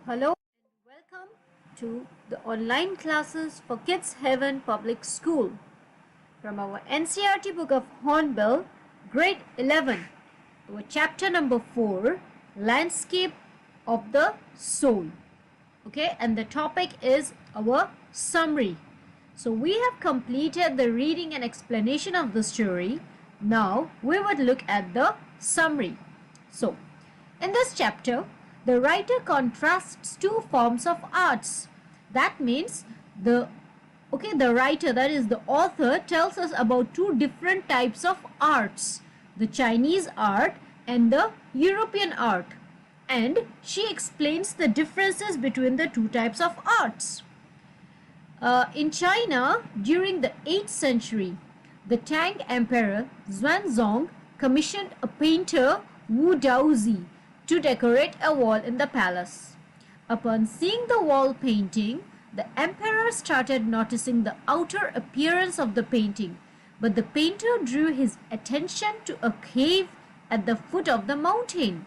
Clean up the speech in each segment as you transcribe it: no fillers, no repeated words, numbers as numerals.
Hello and welcome to the online classes for Kids Heaven Public School from our NCERT book of Hornbill, grade 11, our chapter number 4, Landscape of the Soul. Okay, and the topic is our summary. So we have completed the reading and explanation of the story. Now we would look at the summary. So in this chapter, the writer contrasts two forms of arts. That means the writer, that is the author, tells us about two different types of arts, the Chinese art and the European art, and she explains the differences between the two types of arts. In China, during the 8th century, the Tang Emperor Xuanzong commissioned a painter Wu Daozi to decorate a wall in the palace. Upon seeing the wall painting, the emperor started noticing the outer appearance of the painting, but the painter drew his attention to a cave at the foot of the mountain.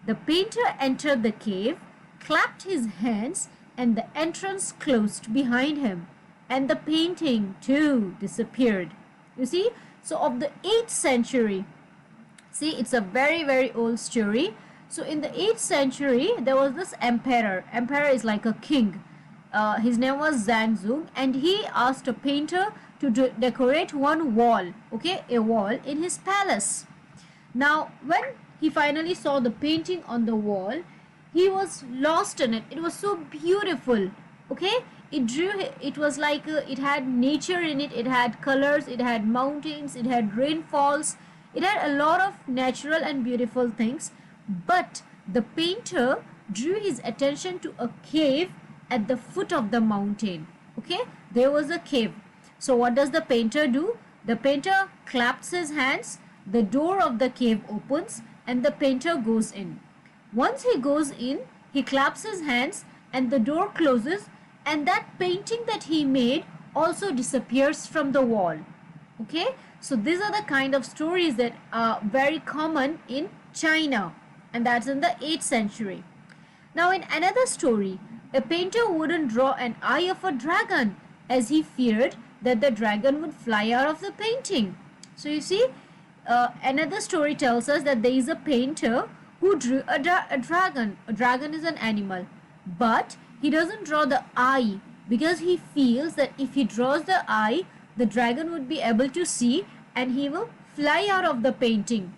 The painter entered the cave, clapped his hands, and the entrance closed behind him, and the painting too disappeared. You see, so of the 8th century, see, it's a very old story. So in the 8th century, there was this emperor. Emperor is like a king. His name was Zhangzong, and he asked a painter to decorate one wall, okay, a wall in his palace. Now, when he finally saw the painting on the wall, he was lost in it. It was so beautiful, okay. It was like it had nature in it. It had colors, it had mountains, it had rainfalls. It had a lot of natural and beautiful things. But the painter drew his attention to a cave at the foot of the mountain. Okay, there was a cave. So what does the painter do? The painter claps his hands, the door of the cave opens, and the painter goes in. Once he goes in, he claps his hands and the door closes, and that painting that he made also disappears from the wall. Okay, so these are the kind of stories that are very common in China, and that's in the 8th century. Now in another story, a painter wouldn't draw an eye of a dragon as he feared that the dragon would fly out of the painting. So you see, another story tells us that there is a painter who drew a dragon. A dragon is an animal, but he doesn't draw the eye because he feels that if he draws the eye, the dragon would be able to see and he will fly out of the painting.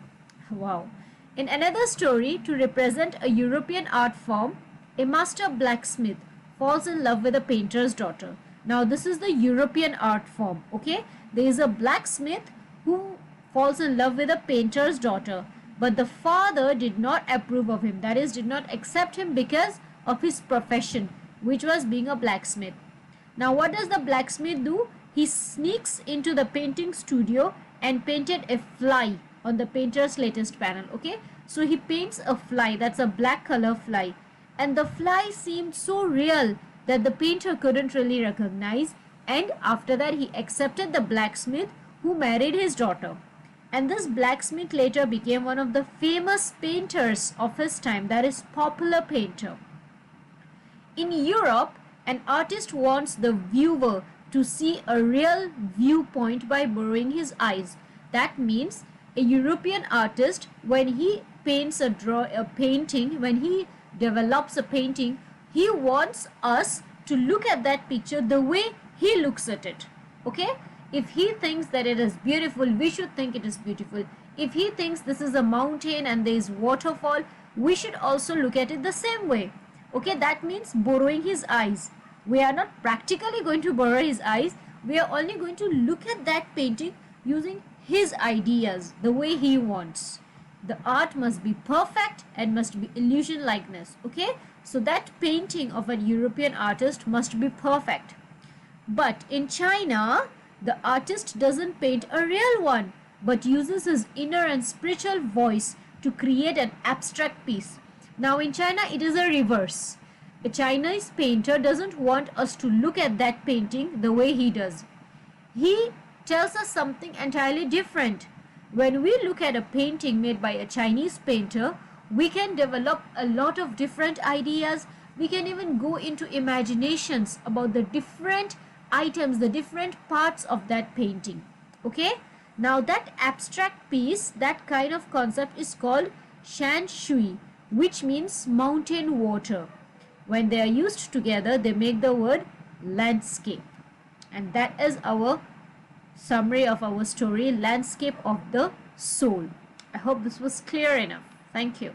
Wow. In another story, to represent a European art form, a master blacksmith falls in love with a painter's daughter. Now this is the European art form, okay. There is a blacksmith who falls in love with a painter's daughter, but the father did not approve of him, that is, did not accept him because of his profession, which was being a blacksmith. Now what does the blacksmith do? He sneaks into the painting studio and painted a fly on the painter's latest panel. Okay, so he paints a fly, that's a black color fly, and the fly seemed so real that the painter couldn't really recognize, and after that he accepted the blacksmith who married his daughter. And this blacksmith later became one of the famous painters of his time, that is, popular painter. In Europe, an artist wants the viewer to see a real viewpoint by borrowing his eyes. That means a European artist, when he paints a painting, when he develops a painting, he wants us to look at that picture the way he looks at it. Okay? If he thinks that it is beautiful, we should think it is beautiful. If he thinks this is a mountain and there is waterfall, we should also look at it the same way. Okay, that means borrowing his eyes. We are not practically going to borrow his eyes. We are only going to look at that painting using his ideas, the way he wants. The art must be perfect and must be illusion likeness. Okay, so that painting of a European artist must be perfect. But in China, the artist doesn't paint a real one, but uses his inner and spiritual voice to create an abstract piece. Now in China, it is a reverse. A Chinese painter doesn't want us to look at that painting the way he does. He tells us something entirely different. When we look at a painting made by a Chinese painter, we can develop a lot of different ideas, We can even go into imaginations about the different items, the different parts of that painting. Okay, now that abstract piece, that kind of concept is called shan shui, which means mountain water. When they are used together, they make the word landscape. And that is our summary of our story, Landscape of the Soul. I hope this was clear enough. Thank you.